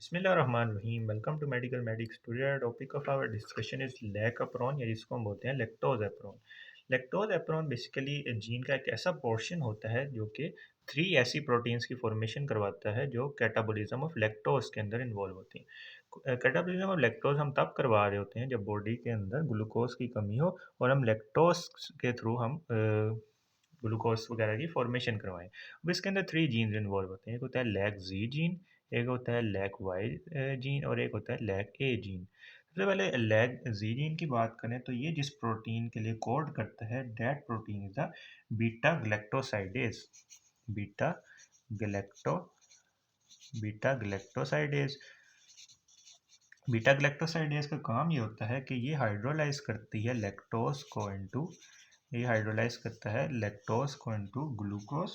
बिस्मिल्लाहिर्रहमानिर्रहीम। Welcome to medical medics. Today topic of our discussion is lac operon, या जिसको हम बोलते हैं lactose operon. Lactose operon basically gene का एक ऐसा पोर्शन होता है जो कि थ्री ऐसी प्रोटीन्स की फॉर्मेशन करवाता है जो कैटाबोलिज्म ऑफ लैक्टोज के अंदर इन्वॉल्व होती हैं। कैटाबोलिज्म ऑफ लैक्टोज हम तब करवा रहे होते हैं जब बॉडी के अंदर ग्लूकोज की कमी हो और हम लैक्टोज के थ्रू हम ग्लूकोज वगैरह की फॉर्मेशन करवाएं। अब इसके अंदर थ्री जीन्स इन्वॉल्व होते हैं। एक होता है लैक जी जीन, एक होता है लैक वाई जीन और एक होता है लैक ए जीन। सबसे पहले लैक जी जीन की बात करें तो ये जिस प्रोटीन के लिए कोड करता है that protein is the beta galactosidase. Beta galacto beta galactosidase beta galactosidase का काम ये होता है कि ये हाइड्रोलाइज करती है लैक्टोज को इनटू ये हाइड्रोलाइज करता है लैक्टोज को इनटू ग्लूकोज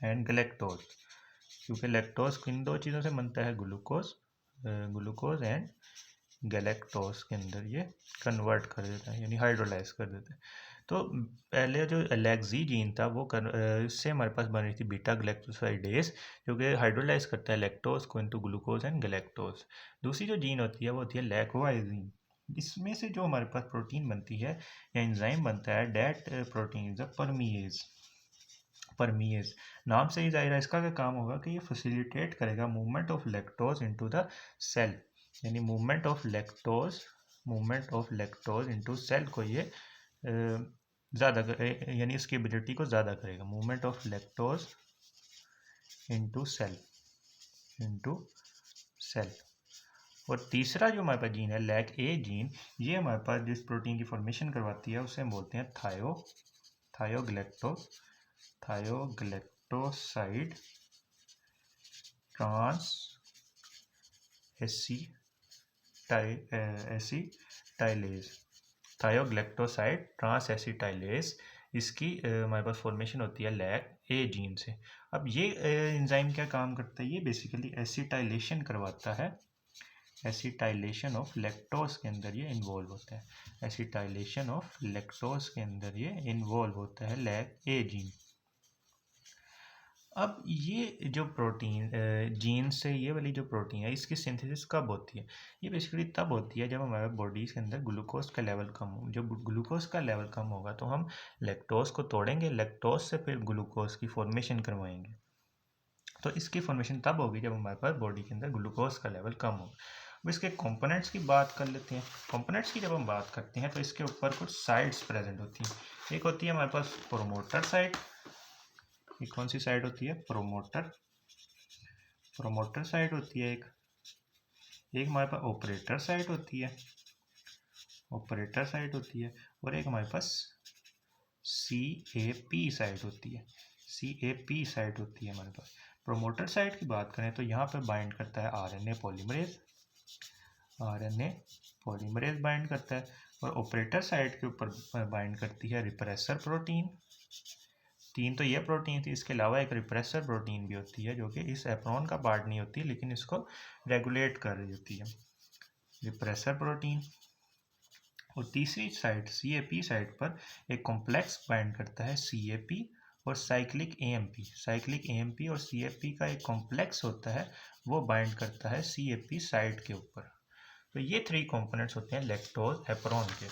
एंड गलेक्टोज। क्योंकि लैक्टोज किन दो चीज़ों से बनता है, ग्लूकोज एंड गैलेक्टोज के अंदर ये कन्वर्ट कर देता है, यानी हाइड्रोलाइज कर देता है। तो पहले जो लैक्जी जीन था वो इससे हमारे पास बन रही थी बीटा ग्लैक्टोसाइडेज, जो कि हाइड्रोलाइज करता है लैक्टोज को इनटू ग्लूकोज एंड गैलेक्टोज। दूसरी जो जीन होती है वो होती है लैकवाई जीन। इसमें से जो हमारे पास प्रोटीन बनती है या एंजाइम बनता है that protein is a permease. Permease नाम से ही जाहिर है इसका क्या काम होगा कि ये फैसिलिटेट करेगा movement of lactose into the cell, यानी movement of lactose into cell को ये ज़्यादा यानी इसकी एबिलिटी को ज़्यादा करेगा। Movement of lactose into cell. और तीसरा जो हमारे पास जीन है लैक ए जीन, ये हमारे पास जिस प्रोटीन की फॉर्मेशन करवाती है उसे हम बोलते हैं थायोग्लेक्टोसाइड ट्रांस एसिटाइलेज। थायोग्लेक्टोसाइड ट्रांस एसिटाइलेज इसकी हमारे पास फॉर्मेशन होती है लैक ए जीन से। अब ये एंजाइम क्या काम करता है, ये बेसिकली एसिटाइलेशन करवाता है। एसिटाइलेशन ऑफ लैक्टोज के अंदर ये इन्वॉल्व होता है। एसिटाइलेशन ऑफ लैक्टोज के अंदर ये इन्वॉल्व होता है लैक ए जीन। अब ये जो प्रोटीन जीन से ये वाली जो प्रोटीन है इसकी सिंथेसिस कब होती है? ये बेसिकली तब होती है जब हमारे बॉडी के अंदर ग्लूकोज का लेवल कम हो। जब ग्लूकोज का लेवल कम होगा तो हम लैक्टोज को तोड़ेंगे, लैक्टोज से फिर ग्लूकोज की फॉर्मेशन करवाएंगे। तो इसकी फॉर्मेशन तब होगी जब हमारे पास बॉडी के अंदर ग्लूकोज का लेवल कम हो। अब इसके कंपोनेंट्स की बात कर लेते हैं। कंपोनेंट्स की जब हम बात करते हैं तो इसके ऊपर कुछ साइड्स प्रेजेंट होती हैं। एक होती है हमारे पास प्रोमोटर साइड। ये कौन सी साइड होती है? प्रोमोटर साइड होती है। एक हमारे पास ऑपरेटर साइड होती है। और एक हमारे पास CAP साइड होती है। हमारे पास प्रोमोटर साइड की बात करें तो यहाँ पे बाइंड करता है RNA पॉलीमरेज बाइंड करता है। और ऑपरेटर साइड के ऊपर बाइंड करती है रिप्रेसर प्रोटीन। तीन तो ये प्रोटीन थी, इसके अलावा एक रिप्रेसर प्रोटीन भी होती है जो कि इस एप्रोन का पार्ट नहीं होती लेकिन इसको रेगुलेट कर रही होती है, रिप्रेसर प्रोटीन। और तीसरी साइड CAP साइड पर एक कॉम्प्लेक्स बाइंड करता है CAP और साइक्लिक AMP और CAP का एक कॉम्प्लेक्स होता है वो बाइंड करता है CAP साइड के ऊपर। तो ये थ्री कंपोनेंट्स होते हैं लैक्टोज एप्रोन के।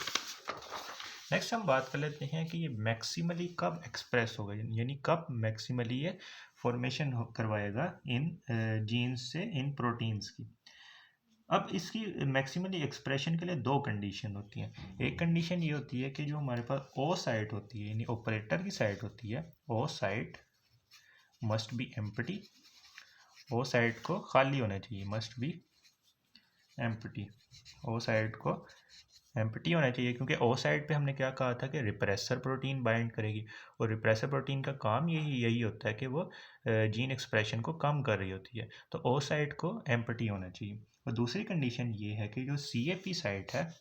नेक्स्ट हम बात कर लेते हैं कि ये मैक्सिमली कब एक्सप्रेस होगा, यानी कब मैक्सिमली ये फॉर्मेशन करवाएगा इन जीन्स से, इन प्रोटीन्स की। अब इसकी मैक्सिमली एक्सप्रेशन के लिए दो कंडीशन होती हैं। एक कंडीशन ये होती है कि जो हमारे पास ओ साइट होती है, यानी ऑपरेटर की साइट होती है, O site must be empty. O site को खाली होना चाहिए, must be empty. O site को एम्प्टी होना चाहिए क्योंकि ओ साइड पे हमने क्या कहा था कि रिप्रेसर प्रोटीन बाइंड करेगी और रिप्रेसर प्रोटीन का काम यही होता है कि वो जीन एक्सप्रेशन को कम कर रही होती है। तो ओ साइड को एम्प्टी होना चाहिए। और दूसरी कंडीशन ये है कि जो CAP साइट है,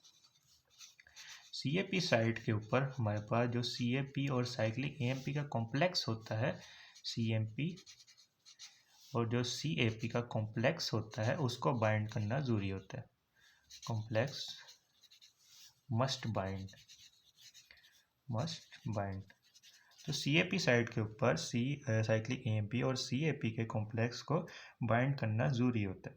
CAP साइट के ऊपर हमारे पास जो CAP और साइक्लिक AMP का कॉम्प्लेक्स होता है, CMP और जो CAP का कॉम्प्लेक्स होता है उसको बाइंड करना ज़रूरी होता है। Complex must bind. तो CAP साइड के ऊपर साइक्लिक AMP और CAP के कॉम्प्लेक्स को बाइंड करना ज़रूरी होता है।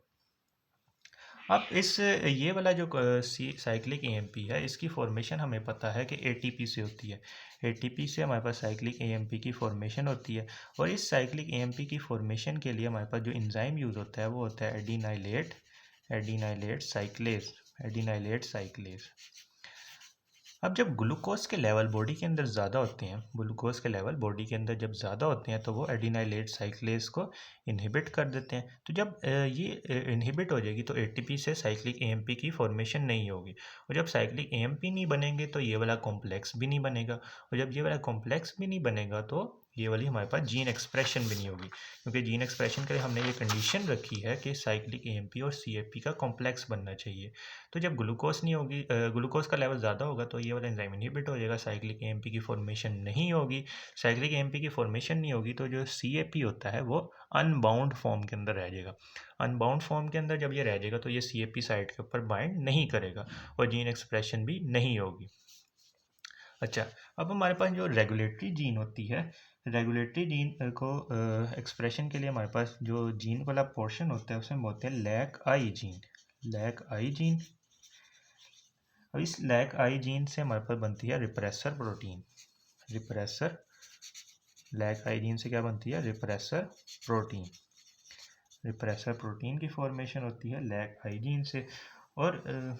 अब इस ये वाला जो सी साइक्लिक एएमपी है, इसकी फॉर्मेशन हमें पता है कि एटीपी से होती है। एटीपी से हमारे पास साइक्लिक एएमपी की फॉर्मेशन होती है, और इस साइक्लिक एएमपी की फॉर्मेशन के लिए हमारे पास जो एंजाइम यूज़ होता है वो होता है एडिनाइलेट साइक्लेज। अब जब ग्लूकोज के लेवल बॉडी के अंदर ज़्यादा होते हैं, ग्लूकोज के लेवल बॉडी के अंदर जब ज़्यादा होते हैं तो वो एडिनाइलेट साइक्लेज को इनहिबिट कर देते हैं। तो जब ये इनहिबिट हो जाएगी तो एटीपी से साइक्लिक एएमपी की फॉर्मेशन नहीं होगी, और जब साइक्लिक एएमपी नहीं बनेंगे तो ये वाला कॉम्प्लेक्स भी नहीं बनेगा, और जब ये वाला कॉम्प्लेक्स भी नहीं बनेगा तो ये वाली हमारे पास जीन एक्सप्रेशन भी नहीं होगी, क्योंकि जीन एक्सप्रेशन के लिए हमने ये कंडीशन रखी है कि साइक्लिक एएमपी और सीएफपी का कॉम्प्लेक्स बनना चाहिए। तो जब ग्लूकोज नहीं होगी, ग्लूकोज का लेवल ज़्यादा होगा तो ये वाला एंजाइम इनहिबिट हो जाएगा, साइक्लिक एएमपी की फॉर्मेशन नहीं होगी। साइक्लिक एएमपी की फॉर्मेशन नहीं होगी तो जो सीएपी होता है वो अनबाउंड फॉर्म के अंदर रह जाएगा। अनबाउंड फॉर्म के अंदर जब ये रह जाएगा तो ये सीएपी साइट के ऊपर बाइंड नहीं करेगा और जीन एक्सप्रेशन भी नहीं होगी। अच्छा, अब हमारे पास जो रेगुलेटरी जीन होती है, रेगुलेटरी जीन को एक्सप्रेशन के लिए हमारे पास जो जीन वाला पोर्शन होता है उसमें बोलते हैं lac I gene. Lac I gene, अब इस लैक आई जीन से हमारे पास बनती है repressor protein. Repressor, lac I gene से क्या बनती है? Repressor protein. रिप्रेसर प्रोटीन की फॉर्मेशन होती है लैक आई जीन से, और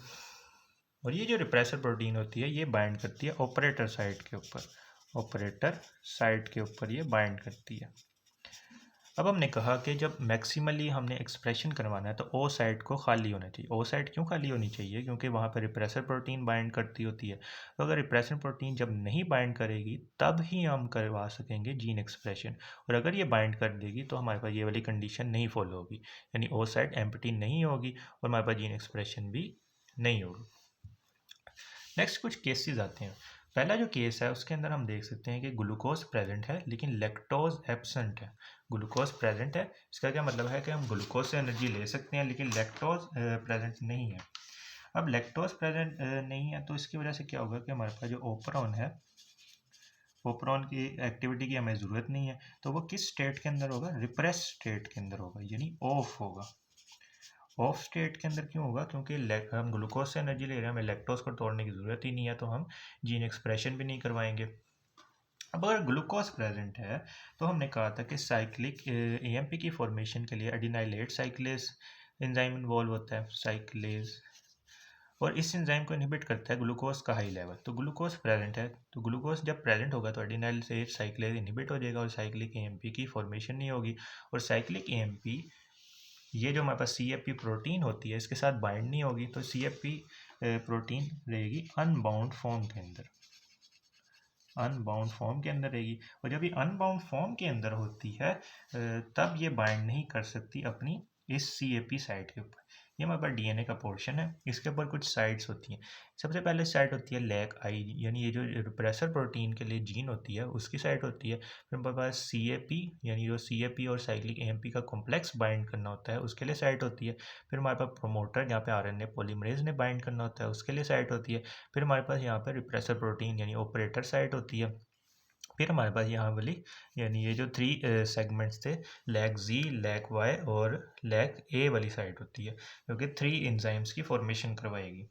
ये जो रिप्रेसर प्रोटीन होती है ये बाइंड करती है ऑपरेटर साइट के ऊपर। ऑपरेटर साइट के ऊपर ये बाइंड करती है। अब हमने कहा कि जब मैक्सिमली हमने एक्सप्रेशन करवाना है तो ओ साइट को खाली होना चाहिए। ओ साइट क्यों खाली होनी चाहिए? क्योंकि वहाँ पर रिप्रेसर प्रोटीन बाइंड करती होती है। तो अगर रिप्रेसर प्रोटीन जब नहीं बाइंड करेगी तब ही हम करवा सकेंगे जीन एक्सप्रेशन, और अगर ये बाइंड कर देगी तो हमारे पास ये वाली कंडीशन नहीं फॉलो होगी, यानी ओ साइट एम्प्टी नहीं होगी और हमारे पास जीन एक्सप्रेशन भी नहीं होगी। नेक्स्ट कुछ केसेस आते हैं। पहला जो केस है उसके अंदर हम देख सकते हैं कि ग्लूकोज प्रेजेंट है लेकिन लैक्टोज एब्सेंट है। ग्लूकोज प्रेजेंट है, इसका क्या मतलब है कि हम ग्लूकोज से एनर्जी ले सकते हैं लेकिन लैक्टोज प्रेजेंट नहीं है। अब लैक्टोज प्रेजेंट नहीं है तो इसकी वजह से क्या होगा कि हमारे पास जो ओपरॉन है, ओपरॉन की एक्टिविटी की हमें ज़रूरत नहीं है, तो वो किस स्टेट के अंदर होगा? रिप्रेस स्टेट के अंदर होगा, यानी ऑफ होगा। ऑफ स्टेट के अंदर क्यों होगा? क्योंकि हम ग्लूकोज से एनर्जी ले रहे हैं, हमें लैक्टोज को तोड़ने की ज़रूरत ही नहीं है, तो हम जीन एक्सप्रेशन भी नहीं करवाएंगे। अब अगर ग्लूकोज प्रेजेंट है तो हमने कहा था कि साइक्लिक एएमपी की फॉर्मेशन के लिए एडिनाइलेट साइक्लेज एंजाइम इन्वॉल्व होता है, साइक्लेज, और इस एंजाइम को इनहिबिट करता है ग्लूकोज का हाई लेवल। तो ग्लूकोज प्रेजेंट है, तो ग्लूकोज जब प्रेजेंट होगा तो एडिनाइलेट साइक्लेज इनहिबिट हो जाएगा और साइक्लिक एएमपी की फॉर्मेशन नहीं होगी, और साइक्लिक एएमपी ये जो हमारे पास सी एफ पी प्रोटीन होती है इसके साथ बाइंड नहीं होगी, तो सी एफ पी प्रोटीन रहेगी अनबाउंड फॉर्म के अंदर, अनबाउंड फॉर्म के अंदर रहेगी। और जब ये अनबाउंड फॉर्म के अंदर होती है तब ये बाइंड नहीं कर सकती अपनी इस सी ए पी साइट के ऊपर। ये हमारे पास डीएनए का पोर्शन है, इसके ऊपर कुछ साइट्स होती हैं। सबसे पहले साइट होती है लैक आई, यानी ये जो रिप्रेसर प्रोटीन के लिए जीन होती है उसकी साइट होती है। फिर हमारे पास सी ए पी, यानी जो सी ए पी और साइक्लिक ए एम पी का कॉम्प्लेक्स बाइंड करना होता है उसके लिए साइट होती है। फिर हमारे पास प्रोमोटर जहाँ पे आरएनए पॉलीमरेज ने बाइंड करना होता है उसके लिए साइट होती है। फिर हमारे पास यहाँ पर रिप्रेसर प्रोटीन यानी ऑपरेटर साइट होती है। फिर हमारे पास यहाँ वाली, यानी ये जो 3 सेगमेंट्स थे, लैक जी, लैक वाई और लैक ए वाली साइट होती है, क्योंकि 3 एंजाइम्स की फॉर्मेशन करवाएगी।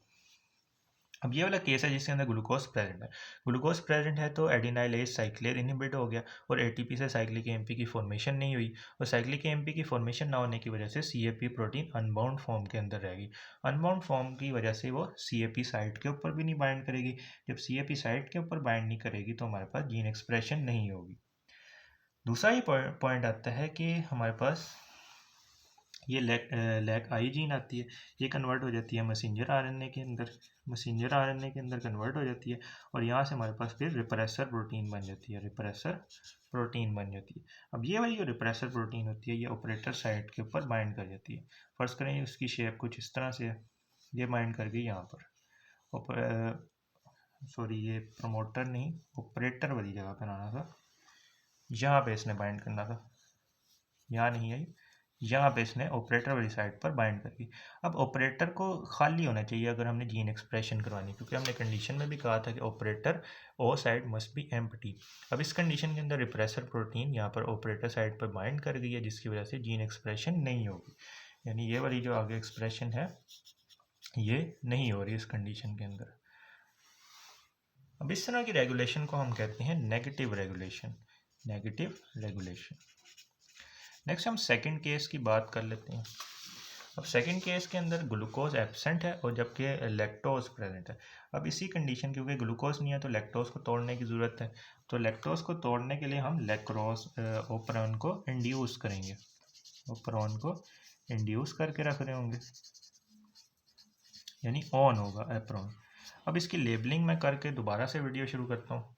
अब ये वाला केस है जिसके अंदर ग्लूकोज प्रेजेंट है। ग्लूकोज प्रेजेंट है तो एडिनाइलेज साइक्लेज इनहिबिट हो गया और एटीपी से साइक्लिक एएमपी की फॉर्मेशन नहीं हुई, और साइक्लिक एएमपी की फॉर्मेशन ना होने की वजह से सीएपी प्रोटीन अनबाउंड फॉर्म के अंदर रहेगी। अनबाउंड फॉर्म की वजह से वो सीएपी साइट के ऊपर भी नहीं बाइंड करेगी। जब सीएपी साइट के ऊपर बाइंड नहीं करेगी तो हमारे पास जीन एक्सप्रेशन नहीं होगी। दूसरा ही पॉइंट आता है कि हमारे पास ये लैक आई जीन आती है, ये कन्वर्ट हो जाती है मैसेंजर आरएनए के अंदर, मैसेंजर आरएनए के अंदर कन्वर्ट हो जाती है, और यहाँ से हमारे पास फिर रिप्रेसर प्रोटीन बन जाती है, रिप्रेसर प्रोटीन बन जाती है। अब ये वाली जो रिप्रेसर प्रोटीन होती है ये ऑपरेटर साइट के ऊपर बाइंड कर जाती है। फर्स्ट करें उसकी शेप कुछ इस तरह से है, ये बाइंड कर गई यहाँ पर, सॉरी ये प्रमोटर नहीं ऑपरेटर वाली जगह पर आना था, यहाँ पे इसने बाइंड करना था, यहाँ नहीं आई, यहाँ पे इसने ऑपरेटर वाली साइड पर बाइंड कर दी। अब ऑपरेटर को खाली होना चाहिए अगर हमने जीन एक्सप्रेशन करवानी, क्योंकि हमने कंडीशन में भी कहा था कि operator O site must be empty. अब इस कंडीशन के अंदर रिप्रेसर प्रोटीन यहाँ पर ऑपरेटर साइड पर बाइंड कर गई है जिसकी वजह से जीन एक्सप्रेशन नहीं होगी। यानी ये वाली जो आगे एक्सप्रेशन है ये नहीं हो रही इस कंडीशन के अंदर। अब इस तरह की रेगुलेशन को हम कहते हैं negative regulation. Negative regulation. Next हम सेकंड केस की बात कर लेते हैं। अब सेकंड केस के अंदर ग्लूकोज एब्सेंट है और जबकि लैक्टोज प्रेजेंट है। अब इसी कंडीशन, क्योंकि ग्लूकोज नहीं है तो लैक्टोज को तोड़ने की ज़रूरत है, तो लैक्टोज को तोड़ने के लिए हम लैक्रोज ओपरॉन को इंड्यूस करेंगे। ओपरॉन को इंड्यूस करके रख रहे होंगे, यानी ऑन होगा एप्रॉन। अब इसकी लेबलिंग मैं करके दोबारा से वीडियो शुरू करता हूँ।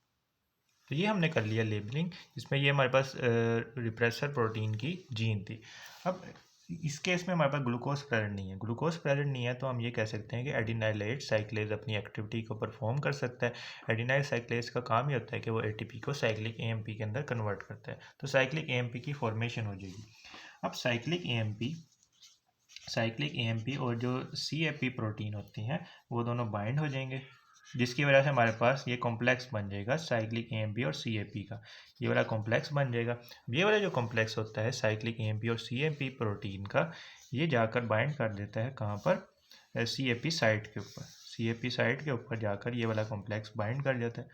तो ये हमने कर लिया लेबलिंग, इसमें ये हमारे पास रिप्रेसर प्रोटीन की जीन थी। अब इस केस में हमारे पास ग्लूकोज प्रेजेंट नहीं है। ग्लूकोज प्रेजेंट नहीं है तो हम ये कह सकते हैं कि एडिनाइलेट साइक्लेज अपनी एक्टिविटी को परफॉर्म कर सकता है। एडिनाइल साइक्लेज का काम ही होता है कि वो एटीपी को साइक्लिक एएमपी के अंदर कन्वर्ट करता है, तो साइक्लिक एएमपी की फॉर्मेशन हो जाएगी। अब साइक्लिक एएमपी और जो सीएपी प्रोटीन होती हैं वो दोनों बाइंड हो जाएंगे, जिसकी वजह से हमारे पास ये कॉम्प्लेक्स बन जाएगा साइक्लिक एएमपी और सीएपी का। ये वाला कॉम्प्लेक्स बन जाएगा। ये वाला जो कॉम्प्लेक्स होता है साइक्लिक एएमपी और सीएपी प्रोटीन का, ये जाकर बाइंड कर देता है कहाँ पर, सीएपी साइट के ऊपर। सीएपी साइट के ऊपर जाकर ये वाला कॉम्प्लेक्स बाइंड कर जाता है,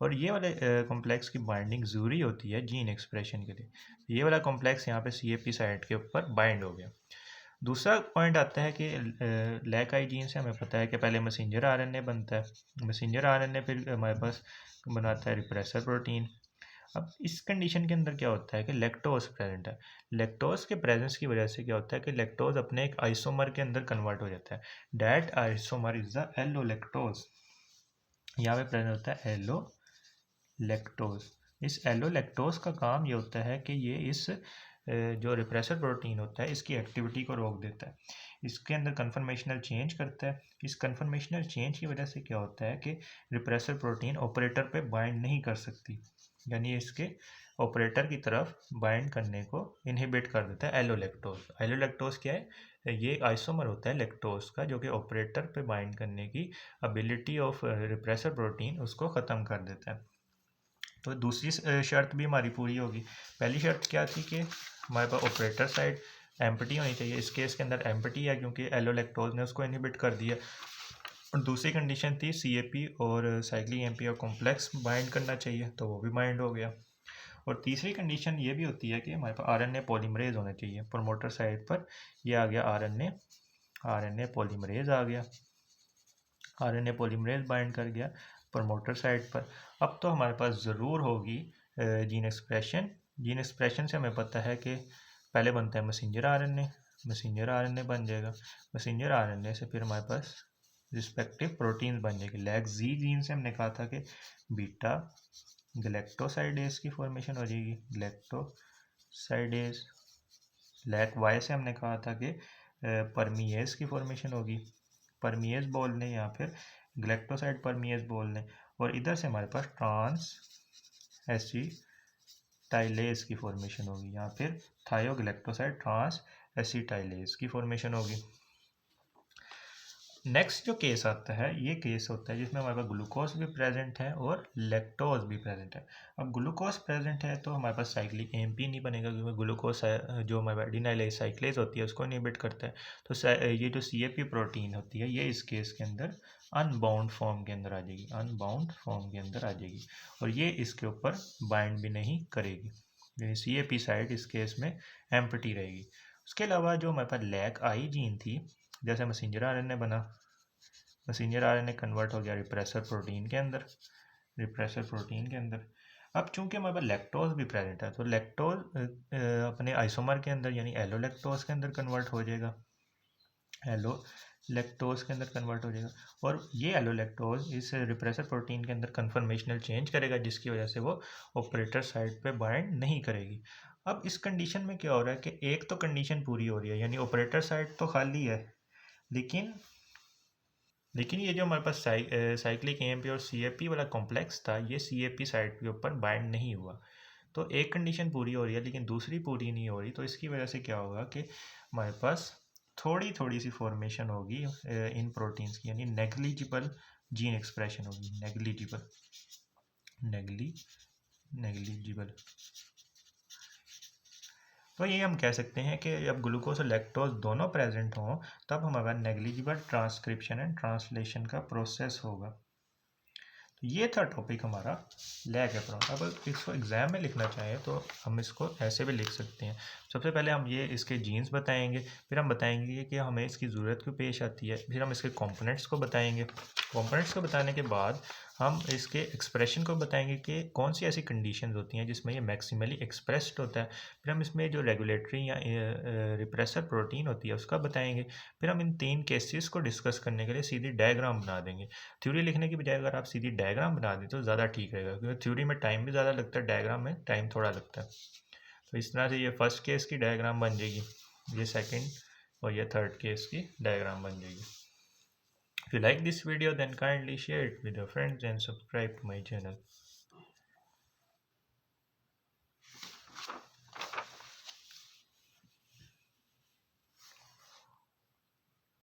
और ये वाले कॉम्प्लेक्स की बाइंडिंग ज़रूरी होती है जीन एक्सप्रेशन के लिए। ये वाला कॉम्प्लेक्स यहाँ पे सीएपी साइट के ऊपर बाइंड हो गया। दूसरा पॉइंट आता है कि लैक आई जीन से हमें पता है कि पहले मैसेंजर आरएनए बनता है। मैसेंजर आरएनए फिर हमारे पास बनाता है रिप्रेसर प्रोटीन। अब इस कंडीशन के अंदर क्या होता है कि लैक्टोज प्रेजेंट है। लैक्टोज के प्रेजेंस की वजह से क्या होता है कि लैक्टोज अपने एक आइसोमर के अंदर कन्वर्ट हो जाता है। That isomer is the allolactose. यहाँ पे प्रेजेंट होता है एलो लैक्टोज। इस एलो लैक्टोज का काम ये होता है कि ये इस जो रिप्रेसर प्रोटीन होता है इसकी एक्टिविटी को रोक देता है, इसके अंदर कन्फर्मेशनल चेंज करता है। इस कन्फर्मेशनल चेंज की वजह से क्या होता है कि रिप्रेसर प्रोटीन ऑपरेटर पे बाइंड नहीं कर सकती, यानी इसके ऑपरेटर की तरफ बाइंड करने को इनहिबिट कर देता है एलोलैक्टोज। एलोलैक्टोज क्या है? ये आइसोमर होता है लैक्टोज का, जो कि ऑपरेटर पे बाइंड करने की एबिलिटी ऑफ रिप्रेसर प्रोटीन उसको ख़त्म कर देता है। तो दूसरी शर्त भी हमारी पूरी होगी। पहली शर्त क्या थी कि हमारे पास ऑपरेटर साइड एम्प्टी होनी चाहिए। इस केस के अंदर एम्प्टी है क्योंकि एलोलैक्टोज ने उसको इनहिबिट कर दिया। और दूसरी कंडीशन थी सीएपी और साइक्लिक एमपी का कॉम्प्लेक्स बाइंड करना चाहिए, तो वो भी बाइंड हो गया। और तीसरी कंडीशन ये भी होती है कि हमारे पास आरएनए पॉलीमरेज होना चाहिए प्रोमोटर साइड पर। ये आ गया आरएनए पॉलीमरेज आ गया। आरएनए पॉलीमरेज बाइंड कर गया प्रमोटर साइड पर। अब तो हमारे पास ज़रूर होगी जीन एक्सप्रेशन। जीन एक्सप्रेशन से हमें पता है कि पहले बनता है मैसेंजर आरएनए। मैसेंजर आरएनए बन जाएगा। मैसेंजर आरएनए से फिर हमारे पास रिस्पेक्टिव प्रोटीन बन जाएगी। लैक जी जीन से हमने कहा था कि बीटा गलेक्टोसाइडेज की फॉर्मेशन हो जाएगी, गलेक्टोसाइडेज। लैक वाई से हमने कहा था कि परमीएज की फॉर्मेशन होगी, परमीएज बोल लें या फिर ग्लैक्टोसाइड परमीएज बोल लें। और इधर से हमारे पास ट्रांस एसिटाइलेज की फॉर्मेशन होगी, या फिर थायोग्लैक्टोसाइड ट्रांस एसिटाइलेज की फॉर्मेशन होगी। नेक्स्ट जो केस आता है ये केस होता है जिसमें हमारे पास ग्लूकोज भी प्रेजेंट है और लैक्टोज भी प्रेजेंट है। अब ग्लूकोज प्रेजेंट है तो हमारे पास साइक्लिक एएमपी नहीं बनेगा, क्योंकि ग्लूकोज जो हमारे पास एडिनाइल साइक्लेज होती है उसको इनहिबिट करता है। तो ये जो सीएपी प्रोटीन होती है ये इस केस के अंदर अनबाउंड फॉर्म के अंदर आ जाएगी, अनबाउंड फॉर्म के अंदर आ जाएगी, और ये इसके ऊपर बाइंड भी नहीं करेगी, यानी सीएपी साइड इस केस में एम्प्टी रहेगी। उसके अलावा जो हमारे पास लैक आई जीन थी, जैसे मैसेंजर आरएनए बना, मैसेंजर आरएनए कन्वर्ट हो गया रिप्रेसर प्रोटीन के अंदर, रिप्रेसर प्रोटीन के अंदर। अब चूंकि हमारे पास लैक्टोज भी प्रेजेंट है तो लैक्टोज अपने आइसोमर के अंदर यानी एलो लैक्टोज के अंदर कन्वर्ट हो जाएगा, एलो लैक्टोज के अंदर कन्वर्ट हो जाएगा। और ये एलो लैक्टोज इस रिप्रेसर प्रोटीन के अंदर कन्फर्मेशनल चेंज करेगा, जिसकी वजह से वो ऑपरेटर साइड पे बाइंड नहीं करेगी। अब इस कंडीशन में क्या हो रहा है कि एक तो कंडीशन पूरी हो रही है, यानी ऑपरेटर साइड तो खाली है, लेकिन ये जो हमारे पास साइक्लिक एएमपी और सीएपी वाला कॉम्प्लेक्स था ये सीएपी साइट के ऊपर बाइंड नहीं हुआ। तो एक कंडीशन पूरी हो रही है लेकिन दूसरी पूरी नहीं हो रही, तो इसकी वजह से क्या होगा कि हमारे पास थोड़ी थोड़ी सी फॉर्मेशन होगी इन प्रोटीन्स की, यानी नेग्लिजिबल जीन एक्सप्रेशन होगी, नेग्लिजिबल, नेग्लिजिबल। तो ये हम कह सकते हैं कि जब ग्लूकोज और लैक्टोज दोनों प्रेजेंट हों तब हमारा नेग्लिजिबल ट्रांसक्रिप्शन एंड ट्रांसलेशन का प्रोसेस होगा। तो ये था टॉपिक हमारा लैग एप्रोन। अब इसको एग्जाम में लिखना चाहें तो हम इसको ऐसे भी लिख सकते हैं। सबसे पहले हम ये इसके जीन्स बताएंगे, फिर हम बताएंगे कि हमें इसकी ज़रूरत क्यों पेश आती है, फिर हम इसके कंपोनेंट्स को बताएंगे। कंपोनेंट्स को बताने के बाद हम इसके एक्सप्रेशन को बताएंगे कि कौन सी ऐसी कंडीशंस होती हैं जिसमें ये मैक्सिमली एक्सप्रेस्ड होता है। फिर हम इसमें जो रेगुलेटरी या रिप्रेसर प्रोटीन होती है उसका बताएंगे। फिर हम इन 3 केसेस को डिस्कस करने के लिए सीधी डायग्राम बना देंगे। थ्योरी लिखने की बजाय अगर आप सीधी डायग्राम बना दें तो ज़्यादा ठीक रहेगा, क्योंकि थ्योरी में टाइम भी ज़्यादा लगता है, डायग्राम में टाइम थोड़ा लगता है। तो इस तरह से ये फर्स्ट केस की डायग्राम बन जाएगी, ये सेकंड और ये थर्ड केस की डायग्राम बन जाएगी। If you like this video then kindly share it with your friends and subscribe to my channel.